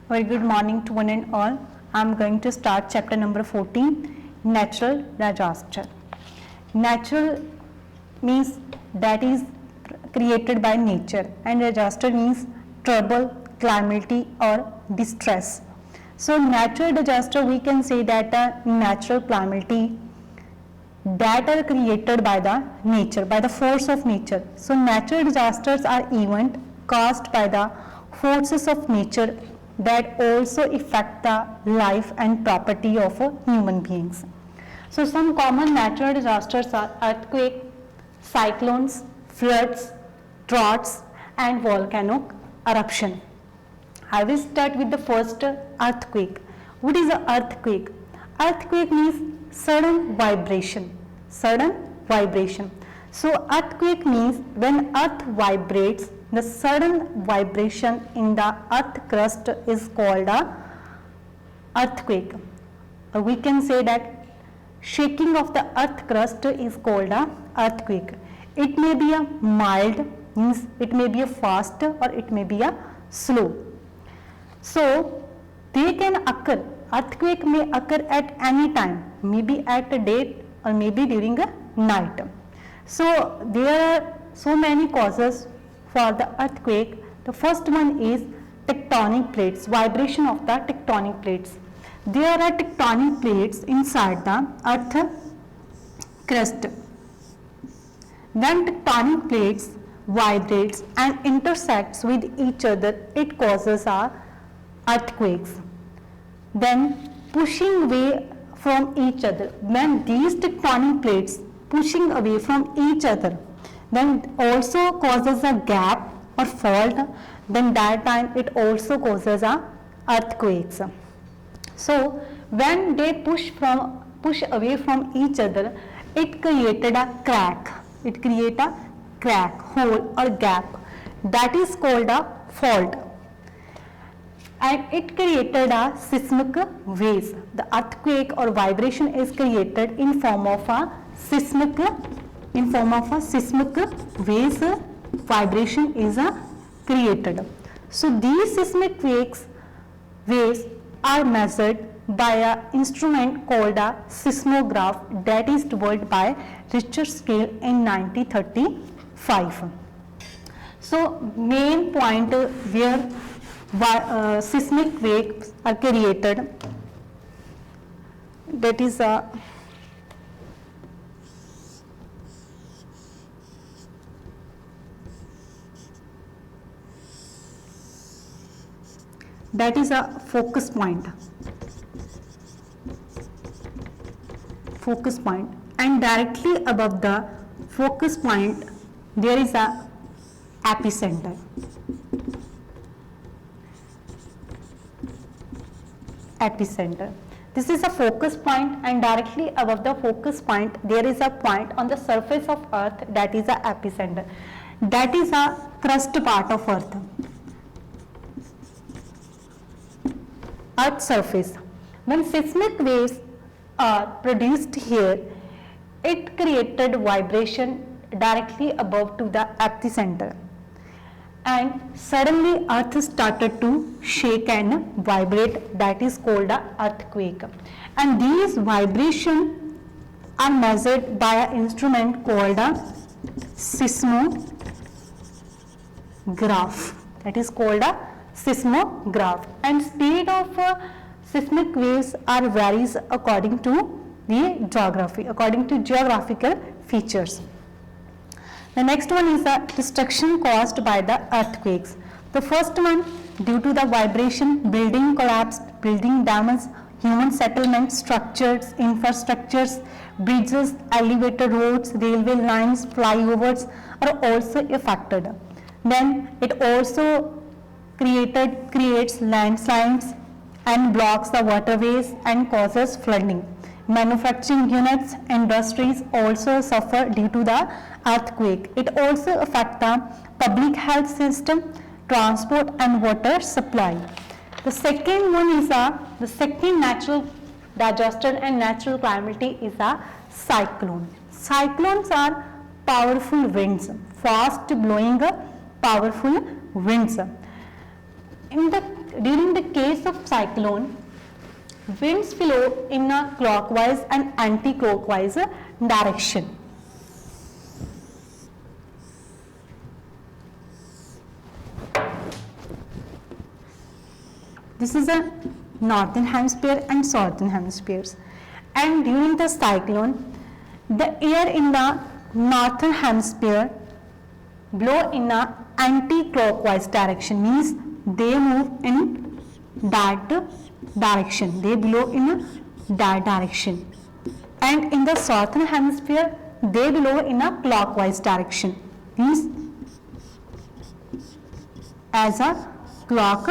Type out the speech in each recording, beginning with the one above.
Very good morning to one and all. I am going to start chapter number 14, natural disaster. Natural means that is created by nature, and disaster means trouble, calamity or distress. So natural disaster, we can say that a natural calamity that are created by the nature, by the force of nature. So natural disasters are events caused by the forces of nature that also affect the life and property of human beings. So some common natural disasters are earthquake, cyclones, floods, droughts and volcanic eruption. I will start with the first earthquake. What is an earthquake? Earthquake means sudden vibration. Sudden vibration. So earthquake means when earth vibrates, the sudden vibration in the earth crust is called a earthquake. We can say that shaking of the earth crust is called a earthquake. It may be a mild, means it may be a fast or it may be a slow. So they can occur, earthquake may occur at any time, maybe at a day or maybe during a night. So there are so many causes for the earthquake. The first one is tectonic plates, vibration of the tectonic plates. There are tectonic plates inside the earth crust. When tectonic plates vibrates and intersects with each other, it causes earthquakes. Then pushing away from each other. When these tectonic plates pushing away from each other, then also causes a gap or fault, then that time it also causes earthquakes. So when they push away from each other, it created a crack. It created a crack, hole or gap. That is called a fault. And it created a seismic waves. The earthquake or vibration is created in form of a seismic waves. Vibration is created. So these seismic waves are measured by an instrument called a seismograph that is developed by Richter scale in 1935. So main point where seismic waves are created, that is a focus point, and directly above the focus point there is a epicenter. This is a focus point, and directly above the focus point there is a point on the surface of earth, that is a epicenter. That is a crust part of earth surface. When seismic waves are produced here, it created vibration directly above to the epicenter, and suddenly earth started to shake and vibrate. That is called an earthquake. And these vibrations are measured by an instrument called a seismograph. That is called a seismograph. And speed of seismic waves are varies according to the geography, according to geographical features. The next one is the destruction caused by the earthquakes. The first one, due to the vibration, building collapsed, building damage, human settlements, structures, infrastructures, bridges, elevated roads, railway lines, flyovers are also affected. Then it also creates landslides and blocks the waterways and causes flooding. Manufacturing units, industries also suffer due to the earthquake. It also affects the public health system, transport and water supply. The second one is the second natural disaster and natural calamity is a cyclone. Cyclones are powerful winds, fast blowing powerful winds. During the case of cyclone, winds flow in a clockwise and anti-clockwise direction. This is a northern hemisphere and southern hemispheres. And during the cyclone, the air in the northern hemisphere blow in a anti-clockwise direction, means they move in that direction, they blow in that direction. And in the southern hemisphere, they blow in a clockwise direction, means as a clock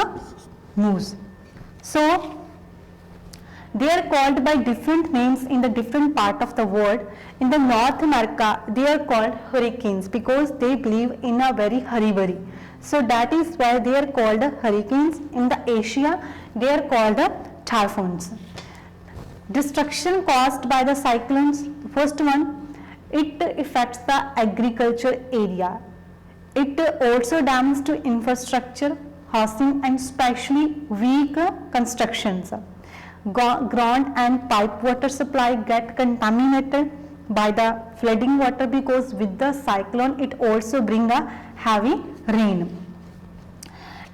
moves. So they are called by different names in the different part of the world. In the North America, they are called hurricanes because they live in a very hurry. So that is why they are called hurricanes. In the Asia, they are called typhoons. Destruction caused by the cyclones. First one, it affects the agriculture area. It also damages to infrastructure, housing, and especially weak constructions. Ground and pipe water supply get contaminated by the flooding water because with the cyclone it also bring a heavy rain.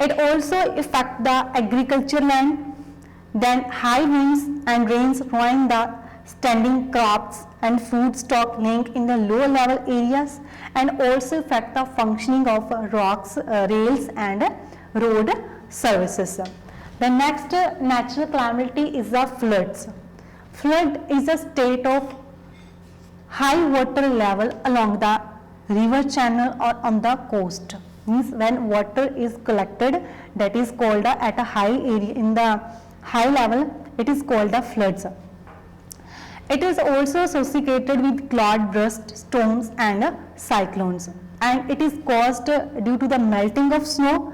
It also affect the agriculture land. Then high winds and rains ruin the standing crops and food stock link in the low level areas, and also affect the functioning of rocks, rails and road services. The next natural calamity is the floods. Flood is a state of high water level along the river channel or on the coast. Means when water is collected, that is called at a high area, in the high level, it is called the floods. It is also associated with cloud burst, storms and cyclones, and it is caused due to the melting of snow.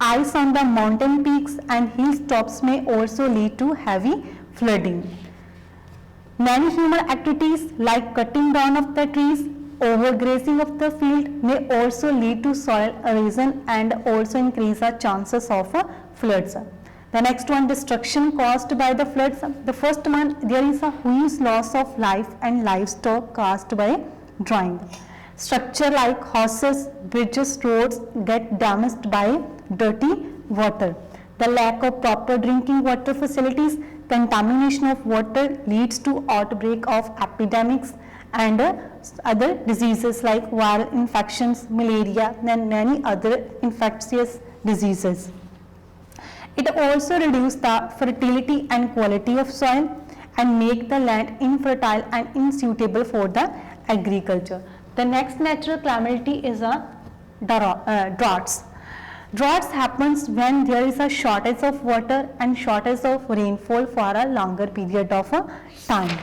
Ice on the mountain peaks and hilltops may also lead to heavy flooding. Many human activities like cutting down of the trees, overgrazing of the field may also lead to soil erosion and also increase the chances of floods. The next one, destruction caused by the floods. The first one, there is a huge loss of life and livestock caused by drying. Structure like houses, bridges, roads get damaged by dirty water. The lack of proper drinking water facilities, contamination of water leads to outbreak of epidemics and other diseases like viral infections, malaria and many other infectious diseases. It also reduces the fertility and quality of soil and make the land infertile and unsuitable for the agriculture. The next natural calamity is droughts. Droughts happens when there is a shortage of water and shortage of rainfall for a longer period of time.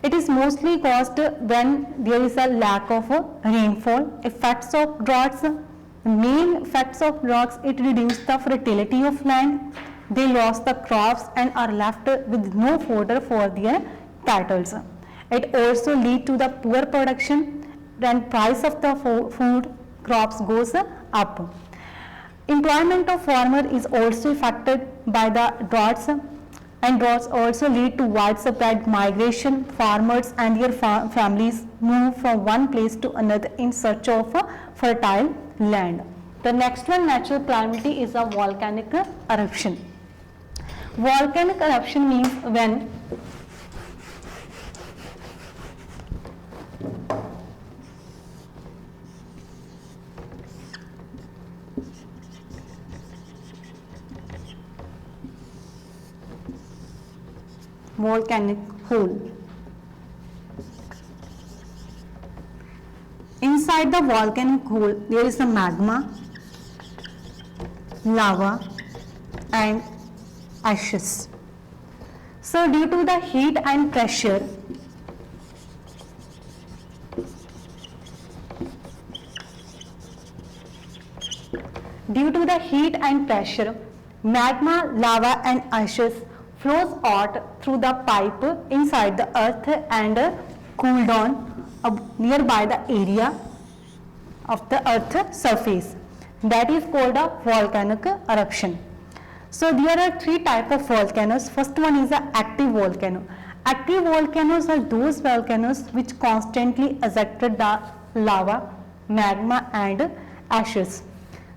It is mostly caused when there is a lack of rainfall. Effects of droughts, the main effects of droughts, it reduces the fertility of land. They lost the crops and are left with no fodder for their cattle. It also leads to the poor production, then price of the food crops goes up. Employment of farmer is also affected by the droughts, and droughts also lead to widespread migration. Farmers and their families move from one place to another in search of fertile land. The next one, natural calamity, is a volcanic eruption. Volcanic eruption means when volcanic hole. Inside the volcanic hole, there is a magma, lava and ashes. So due to the heat and pressure, magma, lava and ashes flows out through the pipe inside the earth and cool down nearby the area of the earth surface. that is called a volcanic eruption. So there are three types of volcanoes. First one is the active volcano. Active volcanoes are those volcanoes which constantly ejected the lava, magma and ashes.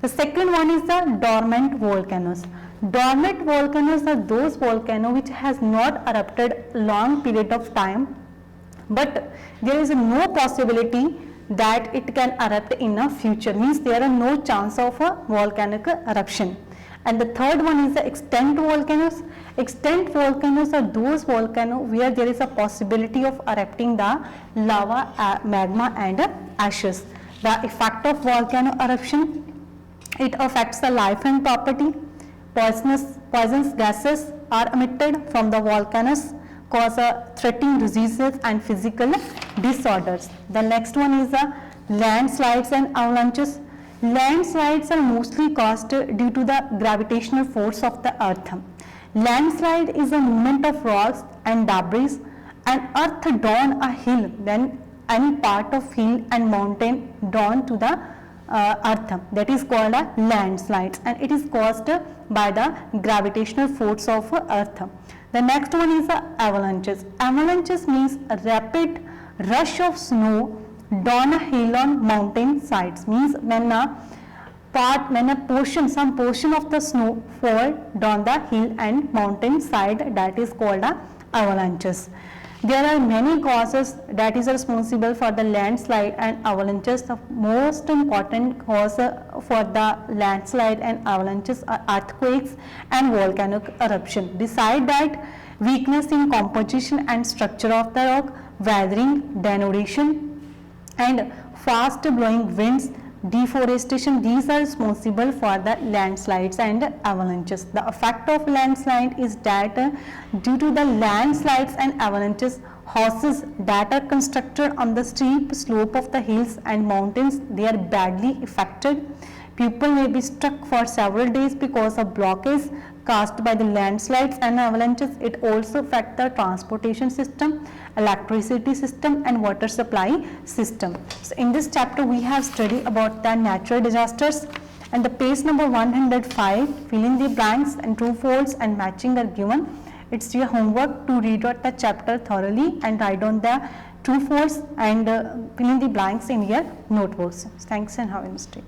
The second one is the dormant volcanoes. Dormant volcanoes are those volcanoes which has not erupted long period of time, but there is no possibility that it can erupt in a future, means there are no chance of a volcanic eruption. And the third one is the extinct volcanoes. Extinct volcanoes are those volcanoes where there is a possibility of erupting the lava, magma and ashes. The effect of volcano eruption, it affects the life and property. Poisonous gases are emitted from the volcanoes, cause threatening diseases and physical disorders. The next one is the landslides and avalanches. Landslides are mostly caused due to the gravitational force of the earth. Landslide is a movement of rocks and debris and earth down a hill, when any part of hill and mountain down to the earth, that is called a landslide, and it is caused by the gravitational force of earth. The next one is the avalanches. Avalanches means a rapid rush of snow down a hill on mountain sides, means when some portion of the snow fall down the hill and mountain side, that is called avalanches. There are many causes that is responsible for the landslide and avalanches. The most important cause for the landslide and avalanches are earthquakes and volcanic eruption. Beside that, weakness in composition and structure of the rock, weathering, denudation and fast blowing winds, deforestation, these are responsible for the landslides and avalanches. The effect of landslide is that due to the landslides and avalanches, houses that are constructed on the steep slope of the hills and mountains, they are badly affected. People may be stuck for several days because of blockage caused by the landslides and avalanches. It also affects the transportation system, electricity system and water supply system. So in this chapter we have studied about the natural disasters, and the page number 105, fill in the blanks and true false and matching are given. It's your homework to read out the chapter thoroughly and write down the true false and fill in the blanks in your notebooks. Thanks and have a nice day.